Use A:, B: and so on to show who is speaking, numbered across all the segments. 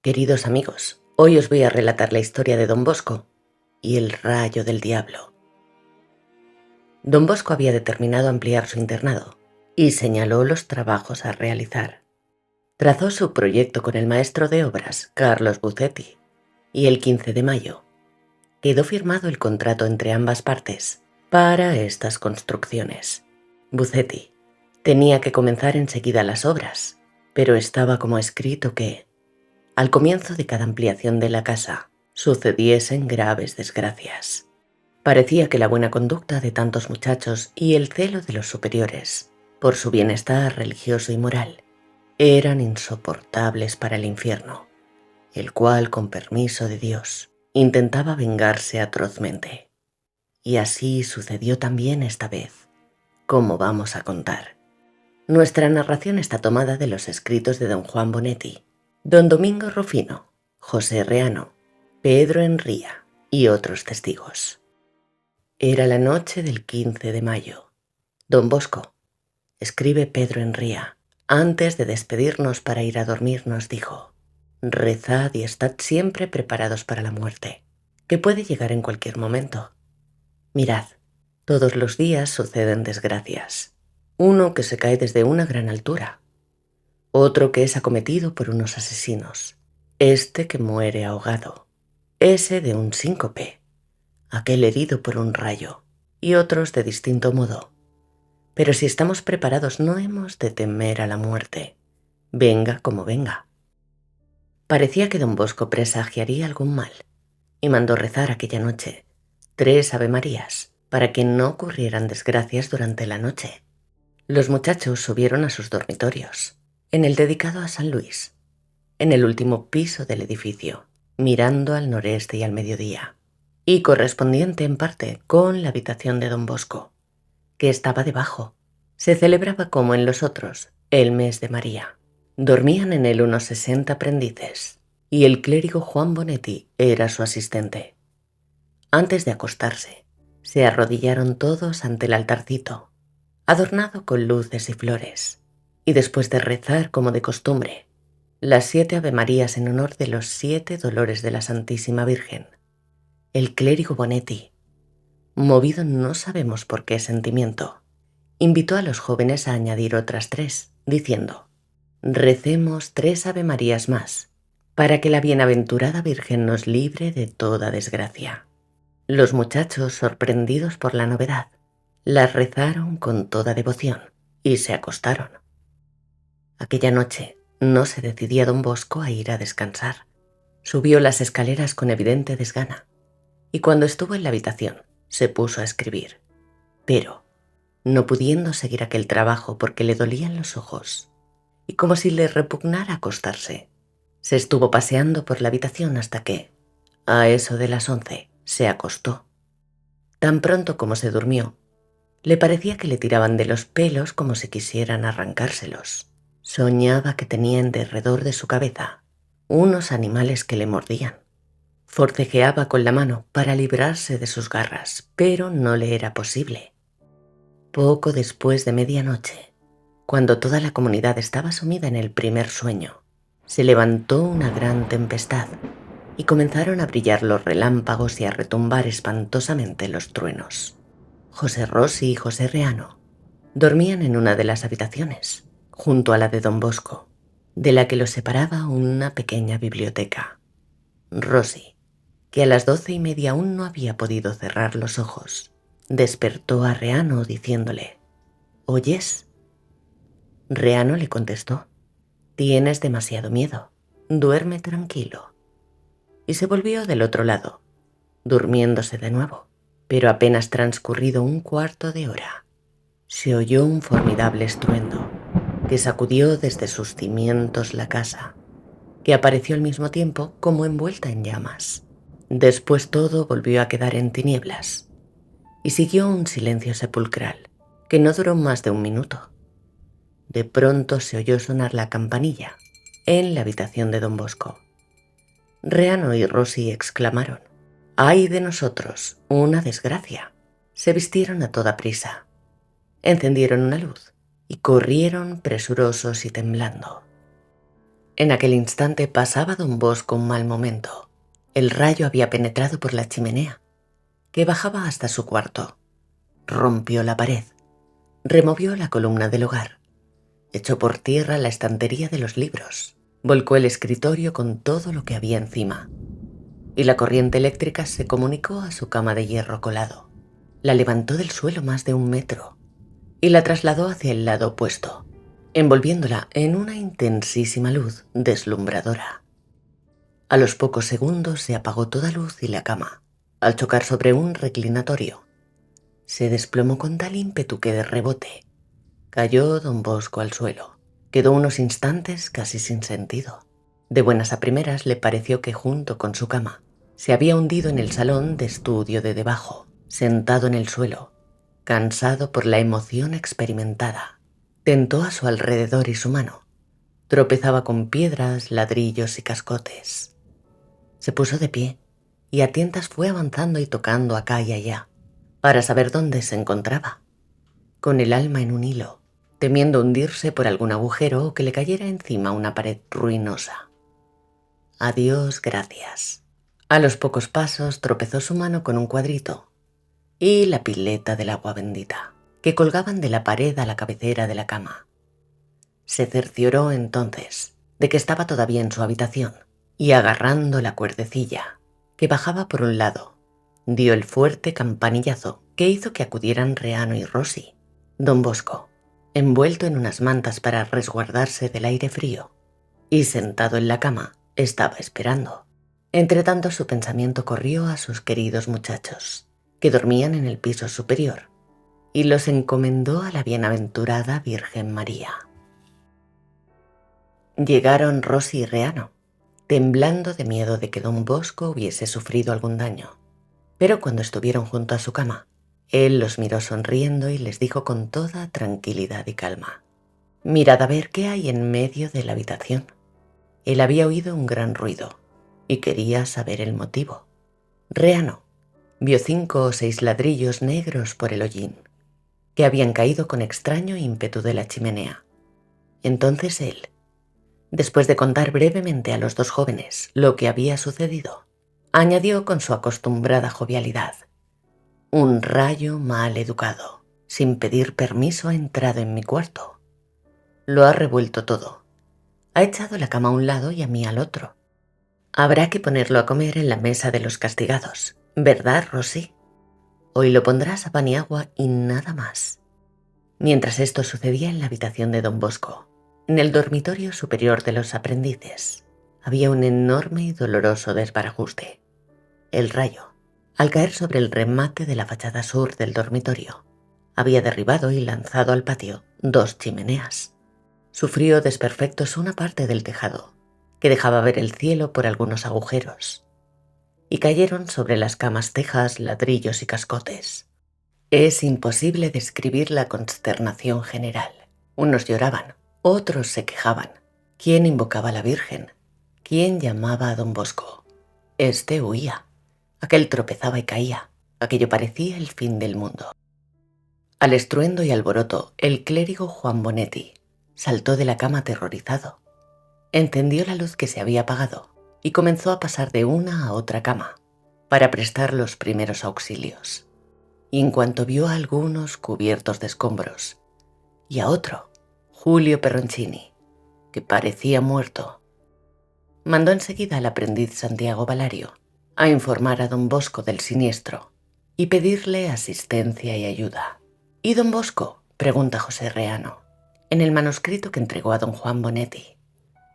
A: Queridos amigos, hoy os voy a relatar la historia de Don Bosco y el rayo del diablo. Don Bosco había determinado ampliar su internado y señaló los trabajos a realizar. Trazó su proyecto con el maestro de obras, Carlos Bucetti, y el 15 de mayo quedó firmado el contrato entre ambas partes para estas construcciones. Bucetti tenía que comenzar enseguida las obras, pero estaba como escrito que, al comienzo de cada ampliación de la casa, sucediesen graves desgracias. Parecía que la buena conducta de tantos muchachos y el celo de los superiores, por su bienestar religioso y moral, eran insoportables para el infierno, el cual, con permiso de Dios, intentaba vengarse atrozmente. Y así sucedió también esta vez, como vamos a contar. Nuestra narración está tomada de los escritos de don Juan Bonetti, don Domingo Rufino, José Reano, Pedro Enría y otros testigos. Era la noche del 15 de mayo. Don Bosco, escribe Pedro Enría, antes de despedirnos para ir a dormir nos dijo: rezad y estad siempre preparados para la muerte, que puede llegar en cualquier momento. Mirad, todos los días suceden desgracias. Uno que se cae desde una gran altura, otro que es acometido por unos asesinos, este que muere ahogado, ese de un síncope, aquel herido por un rayo, y otros de distinto modo. Pero si estamos preparados no hemos de temer a la muerte, venga como venga. Parecía que don Bosco presagiaría algún mal, y mandó rezar aquella noche 3 avemarías para que no ocurrieran desgracias durante la noche. Los muchachos subieron a sus dormitorios, en el dedicado a San Luis, en el último piso del edificio, mirando al noreste y al mediodía, y correspondiente en parte con la habitación de don Bosco, que estaba debajo. Se celebraba como en los otros el mes de María. Dormían en él unos 60 aprendices, y el clérigo Juan Bonetti era su asistente. Antes de acostarse, se arrodillaron todos ante el altarcito, adornado con luces y flores, y después de rezar como de costumbre, las 7 avemarías en honor de los 7 dolores de la Santísima Virgen, el clérigo Bonetti, movido no sabemos por qué sentimiento, invitó a los jóvenes a añadir otras 3, diciendo: recemos 3 avemarías más, para que la bienaventurada Virgen nos libre de toda desgracia. Los muchachos, sorprendidos por la novedad, las rezaron con toda devoción y se acostaron. Aquella noche no se decidía don Bosco a ir a descansar. Subió las escaleras con evidente desgana y cuando estuvo en la habitación se puso a escribir. Pero, no pudiendo seguir aquel trabajo porque le dolían los ojos y como si le repugnara acostarse, se estuvo paseando por la habitación hasta que, a eso de las 11, se acostó. Tan pronto como se durmió, le parecía que le tiraban de los pelos como si quisieran arrancárselos. Soñaba que tenía en derredor de su cabeza unos animales que le mordían. Forcejeaba con la mano para librarse de sus garras, pero no le era posible. Poco después de medianoche, cuando toda la comunidad estaba sumida en el primer sueño, se levantó una gran tempestad y comenzaron a brillar los relámpagos y a retumbar espantosamente los truenos. José Rossi y José Reano dormían en una de las habitaciones, junto a la de don Bosco, de la que los separaba una pequeña biblioteca. Rossi, que a las 12:30 aún no había podido cerrar los ojos, despertó a Reano diciéndole: ¿oyes? Reano le contestó: tienes demasiado miedo, duerme tranquilo. Y se volvió del otro lado, durmiéndose de nuevo. Pero apenas transcurrido un cuarto de hora, se oyó un formidable estruendo que sacudió desde sus cimientos la casa, que apareció al mismo tiempo como envuelta en llamas. Después todo volvió a quedar en tinieblas y siguió un silencio sepulcral que no duró más de un minuto. De pronto se oyó sonar la campanilla en la habitación de don Bosco. Reano y Rossi exclamaron: ¡ay de nosotros! ¡Una desgracia! Se vistieron a toda prisa, encendieron una luz y corrieron presurosos y temblando. En aquel instante pasaba don Bosco un mal momento. El rayo había penetrado por la chimenea, que bajaba hasta su cuarto. Rompió la pared, removió la columna del hogar, echó por tierra la estantería de los libros, volcó el escritorio con todo lo que había encima, y la corriente eléctrica se comunicó a su cama de hierro colado. La levantó del suelo más de 1 metro y la trasladó hacia el lado opuesto, envolviéndola en una intensísima luz deslumbradora. A los pocos segundos se apagó toda luz y la cama, al chocar sobre un reclinatorio, se desplomó con tal ímpetu que de rebote cayó don Bosco al suelo. Quedó unos instantes casi sin sentido. De buenas a primeras le pareció que junto con su cama se había hundido en el salón de estudio de debajo, sentado en el suelo, cansado por la emoción experimentada. Tentó a su alrededor y su mano tropezaba con piedras, ladrillos y cascotes. Se puso de pie y a tientas fue avanzando y tocando acá y allá para saber dónde se encontraba, con el alma en un hilo, temiendo hundirse por algún agujero o que le cayera encima una pared ruinosa. A Dios gracias. A los pocos pasos tropezó su mano con un cuadrito y la pileta del agua bendita, que colgaban de la pared a la cabecera de la cama. Se cercioró entonces de que estaba todavía en su habitación y agarrando la cuerdecilla que bajaba por un lado, dio el fuerte campanillazo que hizo que acudieran Reano y Rosy. Don Bosco, envuelto en unas mantas para resguardarse del aire frío y sentado en la cama, estaba esperando. Entretanto su pensamiento corrió a sus queridos muchachos, que dormían en el piso superior, y los encomendó a la bienaventurada Virgen María. Llegaron Rosy y Reano, temblando de miedo de que don Bosco hubiese sufrido algún daño. Pero cuando estuvieron junto a su cama, él los miró sonriendo y les dijo con toda tranquilidad y calma: «Mirad a ver qué hay en medio de la habitación». Él había oído un gran ruido y quería saber el motivo. Reano vio 5 o 6 ladrillos negros por el hollín, que habían caído con extraño ímpetu de la chimenea. Entonces él, después de contar brevemente a los dos jóvenes lo que había sucedido, añadió con su acostumbrada jovialidad: «Un rayo mal educado, sin pedir permiso, ha entrado en mi cuarto. Lo ha revuelto todo. Ha echado la cama a un lado y a mí al otro. Habrá que ponerlo a comer en la mesa de los castigados, ¿verdad, Rosy? Hoy lo pondrás a pan y agua y nada más». Mientras esto sucedía en la habitación de don Bosco, en el dormitorio superior de los aprendices, había un enorme y doloroso desbarajuste. El rayo, al caer sobre el remate de la fachada sur del dormitorio, había derribado y lanzado al patio 2 chimeneas. Sufrió desperfectos una parte del tejado, que dejaba ver el cielo por algunos agujeros, y cayeron sobre las camas tejas, ladrillos y cascotes. Es imposible describir la consternación general. Unos lloraban, otros se quejaban. ¿Quién invocaba a la Virgen? ¿Quién llamaba a don Bosco? Este huía. Aquel tropezaba y caía. Aquello parecía el fin del mundo. Al estruendo y alboroto, el clérigo Juan Bonetti saltó de la cama aterrorizado. Encendió la luz que se había apagado y comenzó a pasar de una a otra cama para prestar los primeros auxilios. Y en cuanto vio a algunos cubiertos de escombros y a otro, Julio Perroncini, que parecía muerto, mandó enseguida al aprendiz Santiago Valario a informar a don Bosco del siniestro y pedirle asistencia y ayuda. «¿Y don Bosco?», pregunta José Reano. En el manuscrito que entregó a don Juan Bonetti,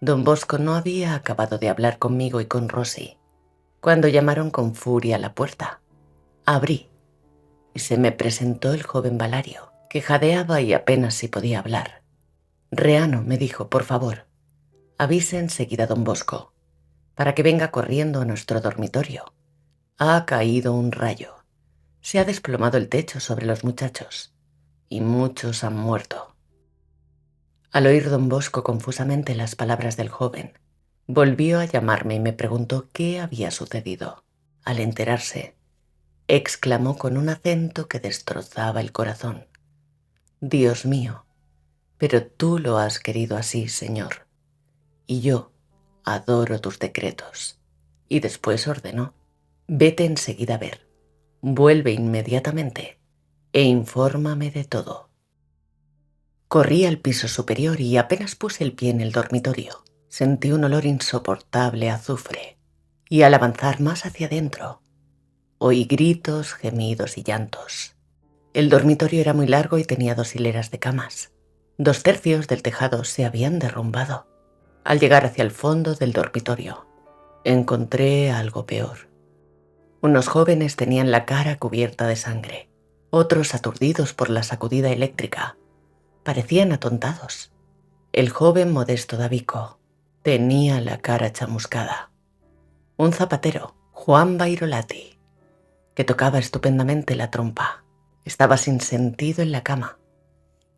A: don Bosco no había acabado de hablar conmigo y con Rosy cuando llamaron con furia a la puerta. Abrí y se me presentó el joven Valario, que jadeaba y apenas si podía hablar. «Reano», me dijo, «por favor, avise enseguida a don Bosco para que venga corriendo a nuestro dormitorio. Ha caído un rayo. Se ha desplomado el techo sobre los muchachos y muchos han muerto». Al oír don Bosco confusamente las palabras del joven, volvió a llamarme y me preguntó qué había sucedido. Al enterarse, exclamó con un acento que destrozaba el corazón: «Dios mío, pero tú lo has querido así, Señor, y yo adoro tus decretos. Y después ordenó: vete enseguida a ver, vuelve inmediatamente e infórmame de todo. Corrí al piso superior y apenas puse el pie en el dormitorio, sentí un olor insoportable a azufre, y al avanzar más hacia adentro, oí gritos, gemidos y llantos. El dormitorio era muy largo y tenía 2 hileras de camas. 2/3 del tejado se habían derrumbado. Al llegar hacia el fondo del dormitorio, encontré algo peor. Unos jóvenes tenían la cara cubierta de sangre, otros aturdidos por la sacudida eléctrica. Parecían atontados. El joven Modesto Davico tenía la cara chamuscada. Un zapatero, Juan Bairolati, que tocaba estupendamente la trompa, estaba sin sentido en la cama,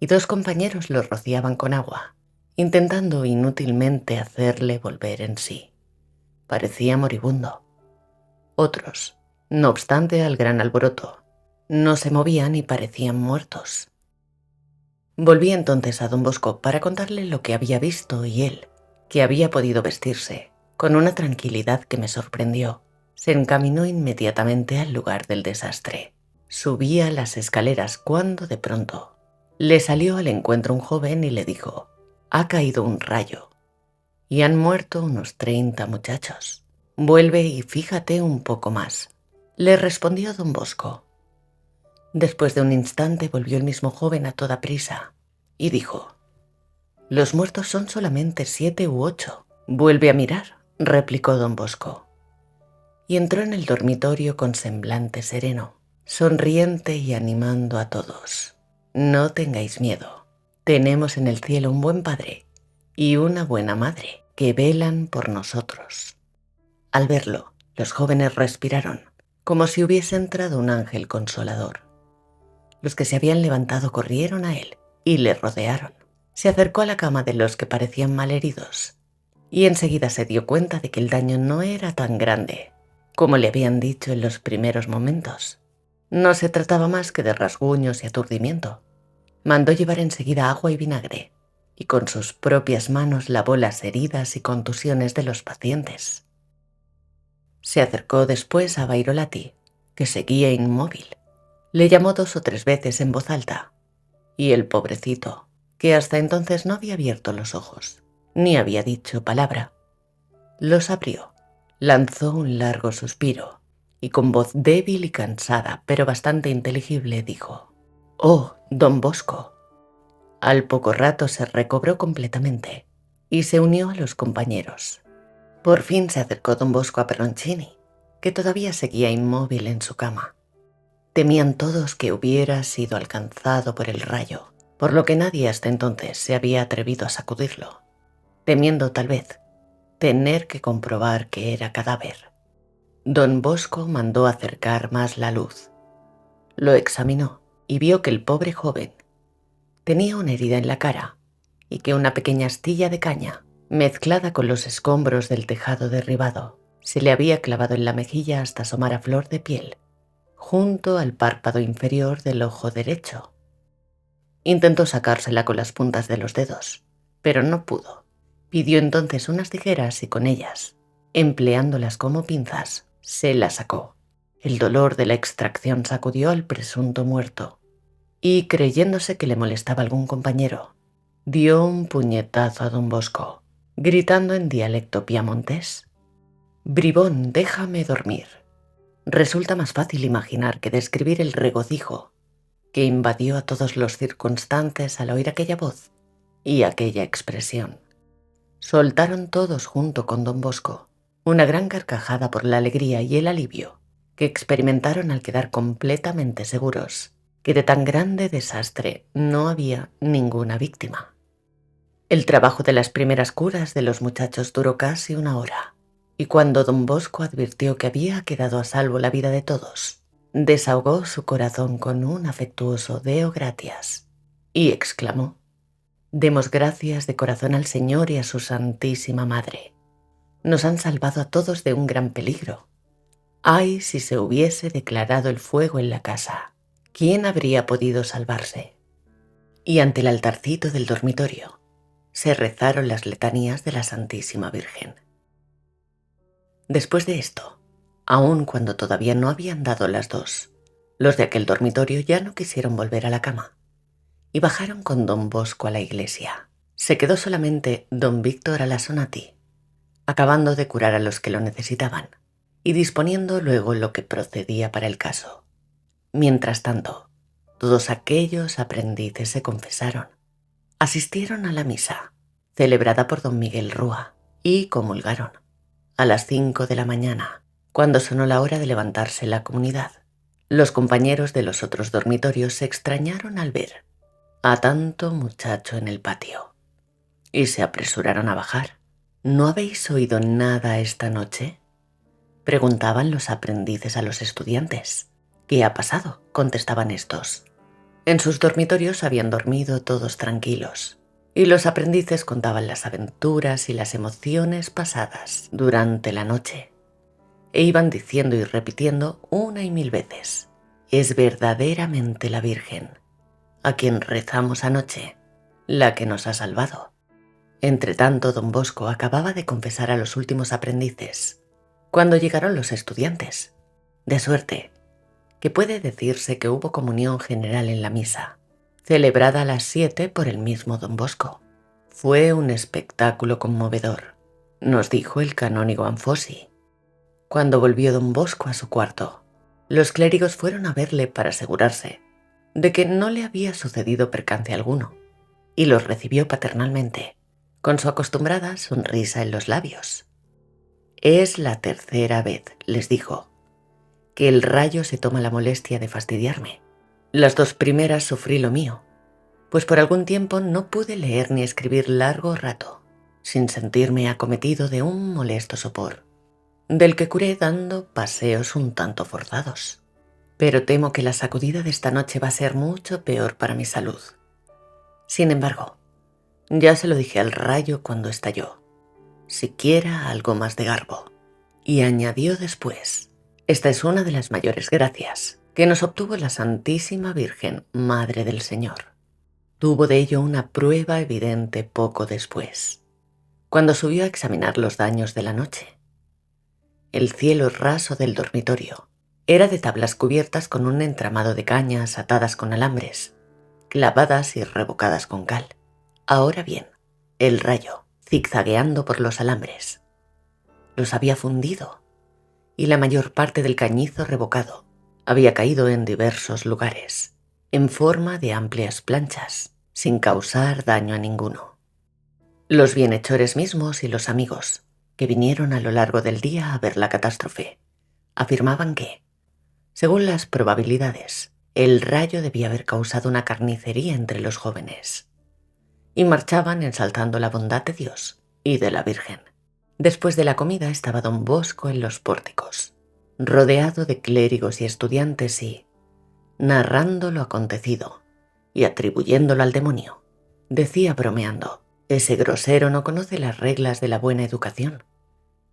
A: y 2 compañeros lo rociaban con agua, intentando inútilmente hacerle volver en sí. Parecía moribundo. Otros, no obstante al gran alboroto, no se movían y parecían muertos. Volví entonces a don Bosco para contarle lo que había visto y él, que había podido vestirse, con una tranquilidad que me sorprendió, se encaminó inmediatamente al lugar del desastre. Subía las escaleras cuando de pronto le salió al encuentro un joven y le dijo: ha caído un rayo y han muerto unos 30 muchachos. Vuelve y fíjate un poco más, le respondió don Bosco. Después de un instante volvió el mismo joven a toda prisa y dijo: los muertos son solamente 7 u 8. Vuelve a mirar, replicó don Bosco. Y entró en el dormitorio con semblante sereno, sonriente y animando a todos. No tengáis miedo, tenemos en el cielo un buen padre y una buena madre que velan por nosotros. Al verlo, los jóvenes respiraron, como si hubiese entrado un ángel consolador. Los que se habían levantado corrieron a él y le rodearon. Se acercó a la cama de los que parecían malheridos y enseguida se dio cuenta de que el daño no era tan grande como le habían dicho en los primeros momentos. No se trataba más que de rasguños y aturdimiento. Mandó llevar enseguida agua y vinagre y con sus propias manos lavó las heridas y contusiones de los pacientes. Se acercó después a Bairolati, que seguía inmóvil. Le llamó 2 o 3 veces en voz alta, y el pobrecito, que hasta entonces no había abierto los ojos, ni había dicho palabra, los abrió, lanzó un largo suspiro, y con voz débil y cansada, pero bastante inteligible, dijo: «Oh, don Bosco». Al poco rato se recobró completamente, y se unió a los compañeros. Por fin se acercó don Bosco a Peroncini, que todavía seguía inmóvil en su cama. Temían todos que hubiera sido alcanzado por el rayo, por lo que nadie hasta entonces se había atrevido a sacudirlo, temiendo tal vez tener que comprobar que era cadáver. Don Bosco mandó acercar más la luz. Lo examinó y vio que el pobre joven tenía una herida en la cara y que una pequeña astilla de caña, mezclada con los escombros del tejado derribado, se le había clavado en la mejilla hasta asomar a flor de piel, junto al párpado inferior del ojo derecho. Intentó sacársela con las puntas de los dedos, pero no pudo. Pidió entonces unas tijeras y con ellas, empleándolas como pinzas, se la sacó. El dolor de la extracción sacudió al presunto muerto y, creyéndose que le molestaba algún compañero, dio un puñetazo a don Bosco, gritando en dialecto piamontés: «Bribón, déjame dormir». Resulta más fácil imaginar que describir el regocijo que invadió a todos los circunstantes al oír aquella voz y aquella expresión. Soltaron todos junto con don Bosco una gran carcajada por la alegría y el alivio que experimentaron al quedar completamente seguros que de tan grande desastre no había ninguna víctima. El trabajo de las primeras curas de los muchachos duró casi 1 hora, y cuando don Bosco advirtió que había quedado a salvo la vida de todos, desahogó su corazón con un afectuoso Deo gratias y exclamó: «Demos gracias de corazón al Señor y a su Santísima Madre. Nos han salvado a todos de un gran peligro. Ay, si se hubiese declarado el fuego en la casa, ¿quién habría podido salvarse?». Y ante el altarcito del dormitorio se rezaron las letanías de la Santísima Virgen. Después de esto, aun cuando todavía no habían dado las 2, los de aquel dormitorio ya no quisieron volver a la cama y bajaron con don Bosco a la iglesia. Se quedó solamente don Víctor Alasonati, acabando de curar a los que lo necesitaban y disponiendo luego lo que procedía para el caso. Mientras tanto, todos aquellos aprendices se confesaron, asistieron a la misa, celebrada por don Miguel Rúa, y comulgaron. A las 5 de la mañana, cuando sonó la hora de levantarse la comunidad, los compañeros de los otros dormitorios se extrañaron al ver a tanto muchacho en el patio y se apresuraron a bajar. ¿No habéis oído nada esta noche?, preguntaban los aprendices a los estudiantes. ¿Qué ha pasado?, contestaban estos. En sus dormitorios habían dormido todos tranquilos, y los aprendices contaban las aventuras y las emociones pasadas durante la noche, e iban diciendo y repitiendo una y mil veces: es verdaderamente la Virgen, a quien rezamos anoche, la que nos ha salvado. Entretanto, don Bosco acababa de confesar a los últimos aprendices, cuando llegaron los estudiantes, de suerte que puede decirse que hubo comunión general en la misa, celebrada a las 7 por el mismo don Bosco. Fue un espectáculo conmovedor, nos dijo el canónigo Anfosi. Cuando volvió don Bosco a su cuarto, los clérigos fueron a verle para asegurarse de que no le había sucedido percance alguno, y los recibió paternalmente, con su acostumbrada sonrisa en los labios. Es la 3ª vez, les dijo, que el rayo se toma la molestia de fastidiarme. Las 2 primeras sufrí lo mío, pues por algún tiempo no pude leer ni escribir largo rato, sin sentirme acometido de un molesto sopor, del que curé dando paseos un tanto forzados. Pero temo que la sacudida de esta noche va a ser mucho peor para mi salud. Sin embargo, ya se lo dije al rayo cuando estalló, siquiera algo más de garbo, y añadió después: esta es una de las mayores gracias que nos obtuvo la Santísima Virgen, Madre del Señor. Tuvo de ello una prueba evidente poco después, cuando subió a examinar los daños de la noche. El cielo raso del dormitorio era de tablas cubiertas con un entramado de cañas atadas con alambres, clavadas y revocadas con cal. Ahora bien, el rayo, zigzagueando por los alambres, los había fundido, y la mayor parte del cañizo revocado había caído en diversos lugares, en forma de amplias planchas, sin causar daño a ninguno. Los bienhechores mismos y los amigos, que vinieron a lo largo del día a ver la catástrofe, afirmaban que, según las probabilidades, el rayo debía haber causado una carnicería entre los jóvenes, y marchaban ensalzando la bondad de Dios y de la Virgen. Después de la comida estaba don Bosco en los pórticos, rodeado de clérigos y estudiantes y, narrando lo acontecido y atribuyéndolo al demonio, decía bromeando: ese grosero no conoce las reglas de la buena educación.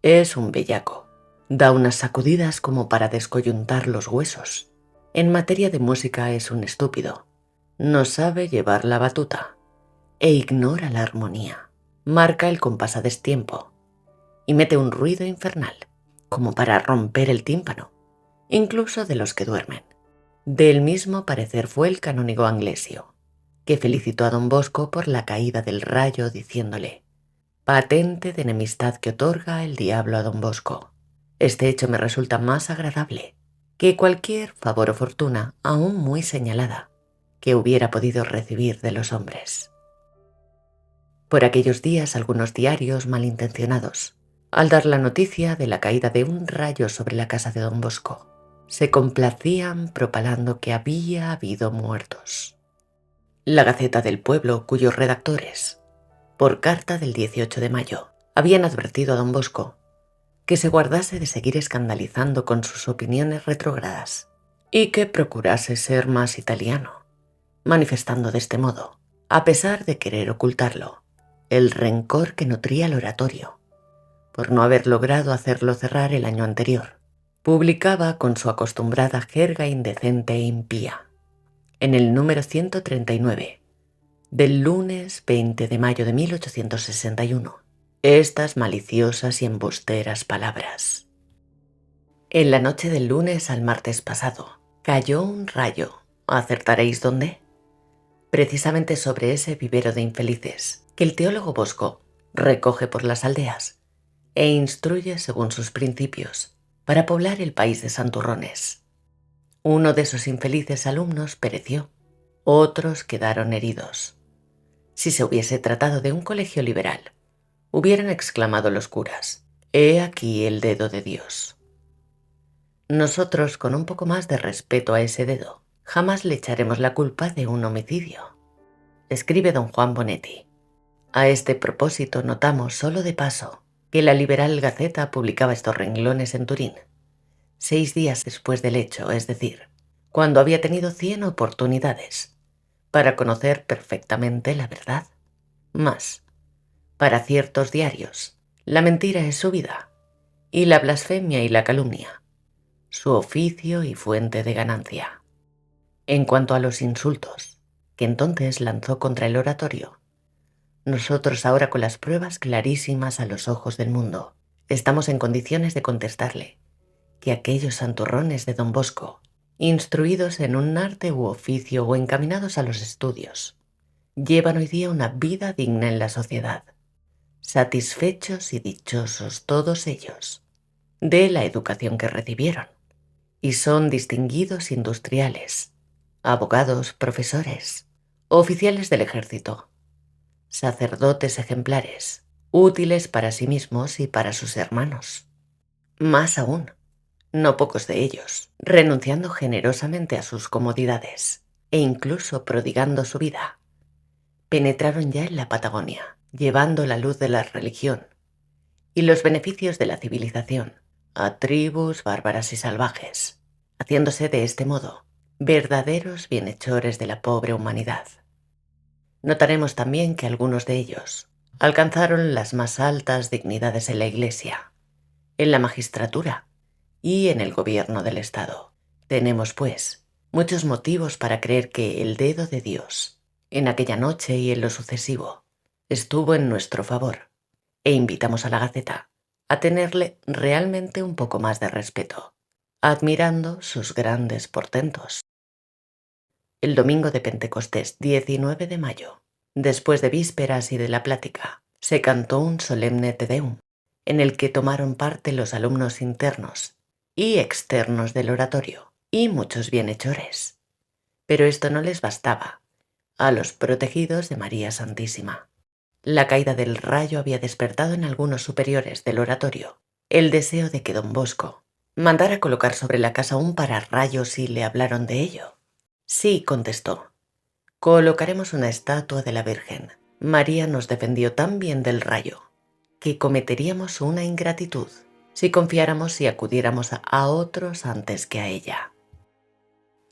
A: Es un bellaco, da unas sacudidas como para descoyuntar los huesos. En materia de música es un estúpido, no sabe llevar la batuta e ignora la armonía. Marca el compás a destiempo y mete un ruido infernal, como para romper el tímpano, incluso de los que duermen. Del mismo parecer fue el canónigo Anglesio, que felicitó a don Bosco por la caída del rayo, diciéndole: patente de enemistad que otorga el diablo a don Bosco. Este hecho me resulta más agradable que cualquier favor o fortuna, aún muy señalada, que hubiera podido recibir de los hombres. Por aquellos días algunos diarios malintencionados, al dar la noticia de la caída de un rayo sobre la casa de don Bosco, se complacían propalando que había habido muertos. La Gaceta del Pueblo, cuyos redactores, por carta del 18 de mayo, habían advertido a don Bosco que se guardase de seguir escandalizando con sus opiniones retrógradas y que procurase ser más italiano, manifestando de este modo, a pesar de querer ocultarlo, el rencor que nutría el oratorio por no haber logrado hacerlo cerrar el año anterior. Publicaba con su acostumbrada jerga indecente e impía, en el número 139 del lunes 20 de mayo de 1861, estas maliciosas y embusteras palabras. En la noche del lunes al martes pasado, cayó un rayo. ¿Acertaréis dónde? Precisamente sobre ese vivero de infelices que el teólogo Bosco recoge por las aldeas e instruye según sus principios para poblar el país de santurrones. Uno de sus infelices alumnos pereció, otros quedaron heridos. Si se hubiese tratado de un colegio liberal, hubieran exclamado los curas: «He aquí el dedo de Dios». Nosotros, con un poco más de respeto a ese dedo, jamás le echaremos la culpa de un homicidio. Escribe don Juan Bonetti. A este propósito notamos, solo de paso, que la Liberal Gaceta publicaba estos renglones en Turín 6 días después del hecho, es decir, cuando había tenido 100 oportunidades para conocer perfectamente la verdad. Mas, para ciertos diarios, la mentira es su vida, y la blasfemia y la calumnia su oficio y fuente de ganancia. En cuanto a los insultos que entonces lanzó contra el oratorio, nosotros ahora, con las pruebas clarísimas a los ojos del mundo, estamos en condiciones de contestarle que aquellos santurrones de don Bosco, instruidos en un arte u oficio o encaminados a los estudios, llevan hoy día una vida digna en la sociedad, satisfechos y dichosos todos ellos de la educación que recibieron, y son distinguidos industriales, abogados, profesores, oficiales del ejército, sacerdotes ejemplares, útiles para sí mismos y para sus hermanos. Más aún, no pocos de ellos, renunciando generosamente a sus comodidades e incluso prodigando su vida, penetraron ya en la Patagonia, llevando la luz de la religión y los beneficios de la civilización a tribus bárbaras y salvajes, haciéndose de este modo verdaderos bienhechores de la pobre humanidad. Notaremos también que algunos de ellos alcanzaron las más altas dignidades en la Iglesia, en la magistratura y en el gobierno del Estado. Tenemos, pues, muchos motivos para creer que el dedo de Dios, en aquella noche y en lo sucesivo, estuvo en nuestro favor, e invitamos a la Gaceta a tenerle realmente un poco más de respeto, admirando sus grandes portentos. El domingo de Pentecostés, 19 de mayo, después de vísperas y de la plática, se cantó un solemne Te Deum, en el que tomaron parte los alumnos internos y externos del oratorio y muchos bienhechores. Pero esto no les bastaba a los protegidos de María Santísima. La caída del rayo había despertado en algunos superiores del oratorio el deseo de que don Bosco mandara colocar sobre la casa un pararrayos, y le hablaron de ello. Sí, contestó, colocaremos una estatua de la Virgen. María nos defendió tan bien del rayo que cometeríamos una ingratitud si confiáramos y acudiéramos a otros antes que a ella.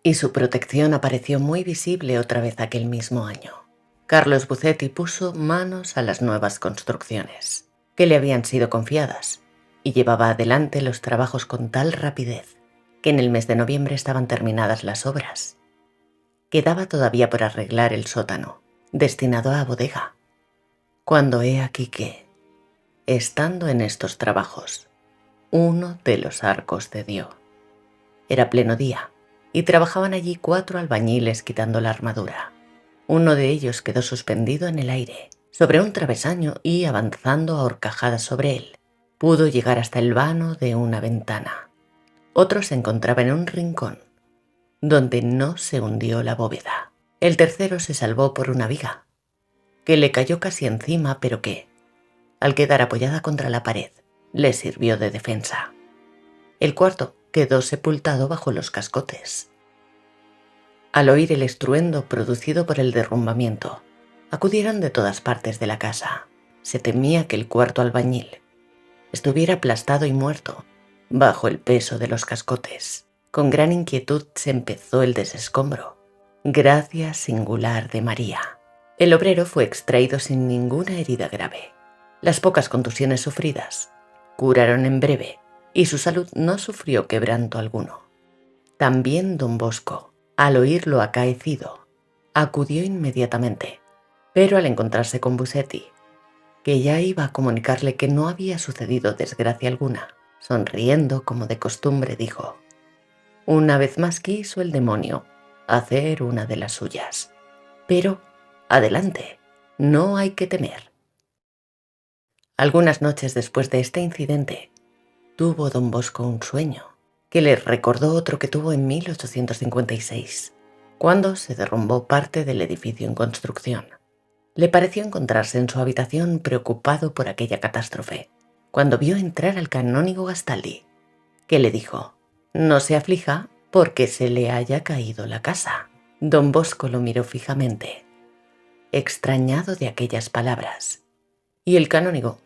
A: Y su protección apareció muy visible otra vez aquel mismo año. Carlos Bucetti puso manos a las nuevas construcciones que le habían sido confiadas y llevaba adelante los trabajos con tal rapidez que en el mes de noviembre estaban terminadas las obras. Quedaba todavía por arreglar el sótano, destinado a bodega, cuando he aquí que, estando en estos trabajos, uno de los arcos cedió. Era pleno día y trabajaban allí 4 albañiles quitando la armadura. Uno de ellos quedó suspendido en el aire, sobre un travesaño, y avanzando a horcajadas sobre él, pudo llegar hasta el vano de una ventana. Otro se encontraba en un rincón, donde no se hundió la bóveda. El tercero se salvó por una viga, que le cayó casi encima, pero que, al quedar apoyada contra la pared, le sirvió de defensa. El cuarto quedó sepultado bajo los cascotes. Al oír el estruendo producido por el derrumbamiento, acudieron de todas partes de la casa. Se temía que el cuarto albañil estuviera aplastado y muerto bajo el peso de los cascotes. Con gran inquietud se empezó el desescombro. Gracia singular de María. El obrero fue extraído sin ninguna herida grave. Las pocas contusiones sufridas curaron en breve y su salud no sufrió quebranto alguno. También don Bosco, al oír lo acaecido, acudió inmediatamente Pero al encontrarse con Busetti, que ya iba a comunicarle que no había sucedido desgracia alguna, sonriendo como de costumbre dijo: «Una vez más quiso el demonio hacer una de las suyas. Pero, adelante, no hay que temer». Algunas noches después de este incidente, tuvo don Bosco un sueño que le recordó otro que tuvo en 1856, cuando se derrumbó parte del edificio en construcción. Le pareció encontrarse en su habitación preocupado por aquella catástrofe, cuando vio entrar al canónigo Gastaldi, que le dijo: «No se aflija porque se le haya caído la casa». Don Bosco lo miró fijamente, extrañado de aquellas palabras, y el canónigo,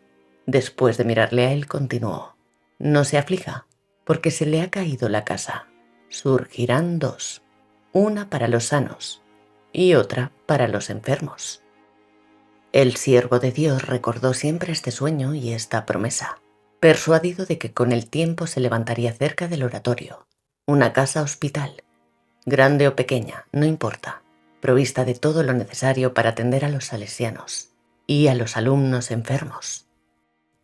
A: después de mirarle a él, continuó: «No se aflija porque se le ha caído la casa. Surgirán dos, una para los sanos y otra para los enfermos». El siervo de Dios recordó siempre este sueño y esta promesa, persuadido de que con el tiempo se levantaría cerca del oratorio una casa hospital, grande o pequeña, no importa, provista de todo lo necesario para atender a los salesianos y a los alumnos enfermos.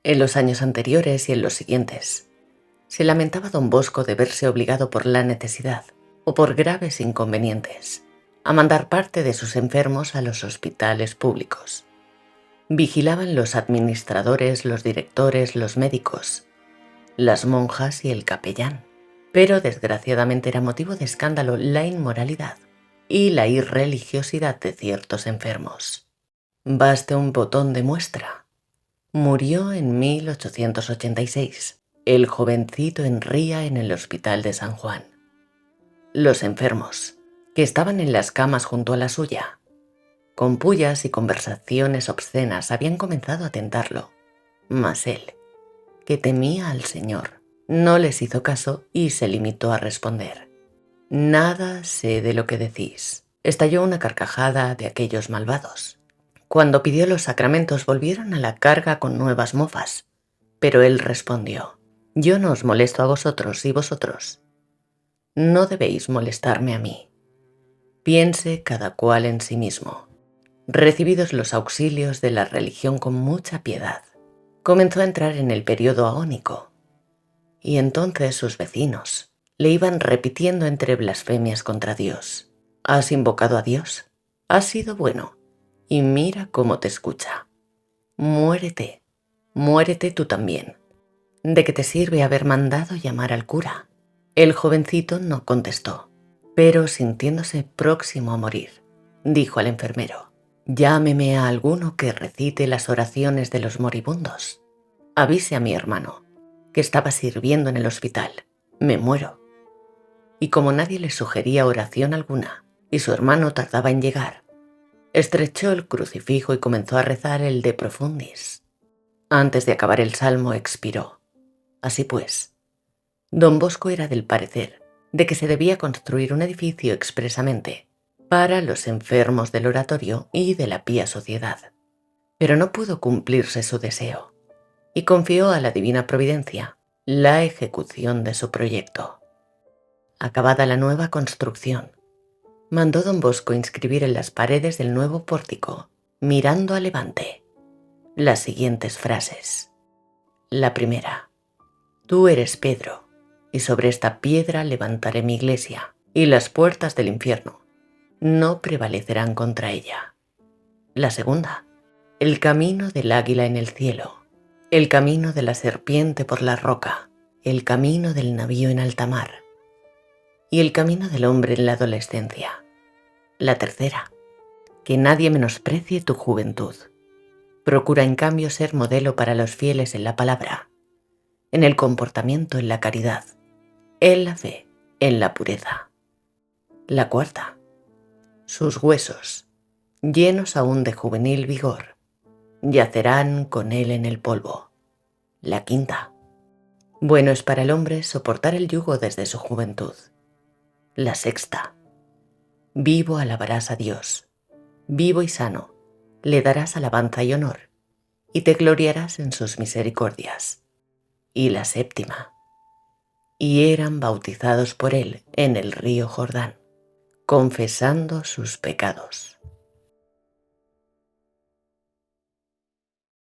A: En los años anteriores y en los siguientes, se lamentaba don Bosco de verse obligado por la necesidad o por graves inconvenientes a mandar parte de sus enfermos a los hospitales públicos. Vigilaban los administradores, los directores, los médicos, las monjas y el capellán. Pero desgraciadamente era motivo de escándalo la inmoralidad y la irreligiosidad de ciertos enfermos. Baste un botón de muestra. Murió en 1886 el jovencito Enría en el hospital de San Juan. Los enfermos, que estaban en las camas junto a la suya, con pullas y conversaciones obscenas, habían comenzado a tentarlo, mas él, que temía al Señor, no les hizo caso y se limitó a responder: «Nada sé de lo que decís». Estalló una carcajada de aquellos malvados. Cuando pidió los sacramentos volvieron a la carga con nuevas mofas, pero él respondió: «Yo no os molesto a vosotros y vosotros no debéis molestarme a mí. Piense cada cual en sí mismo. Recibidos los auxilios de la religión con mucha piedad, comenzó a entrar en el periodo agónico, y entonces sus vecinos le iban repitiendo entre blasfemias contra Dios: «Has invocado a Dios, has sido bueno, y mira cómo te escucha. Muérete, muérete tú también. ¿De qué te sirve haber mandado llamar al cura?». El jovencito no contestó, pero sintiéndose próximo a morir, dijo al enfermero: «Llámeme a alguno que recite las oraciones de los moribundos. Avise a mi hermano, que estaba sirviendo en el hospital. Me muero». Y como nadie le sugería oración alguna, y su hermano tardaba en llegar, estrechó el crucifijo y comenzó a rezar el De Profundis. Antes de acabar el salmo expiró. Así pues, don Bosco era del parecer de que se debía construir un edificio expresamente para los enfermos del oratorio y de la pía sociedad. Pero no pudo cumplirse su deseo, y confió a la divina providencia la ejecución de su proyecto. Acabada la nueva construcción, mandó don Bosco inscribir en las paredes del nuevo pórtico, mirando a levante, las siguientes frases. La primera: «Tú eres Pedro, y sobre esta piedra levantaré mi iglesia, y las puertas del infierno no prevalecerán contra ella». La segunda: «El camino del águila en el cielo, el camino de la serpiente por la roca, el camino del navío en alta mar, y el camino del hombre en la adolescencia». La tercera: «Que nadie menosprecie tu juventud. Procura en cambio ser modelo para los fieles en la palabra, en el comportamiento, en la caridad, en la fe, en la pureza». La cuarta: «Sus huesos, llenos aún de juvenil vigor, yacerán con él en el polvo». La quinta: «Bueno es para el hombre soportar el yugo desde su juventud». La sexta: «Vivo alabarás a Dios, vivo y sano, le darás alabanza y honor, y te gloriarás en sus misericordias». Y la séptima: «Y eran bautizados por él en el río Jordán, confesando sus pecados».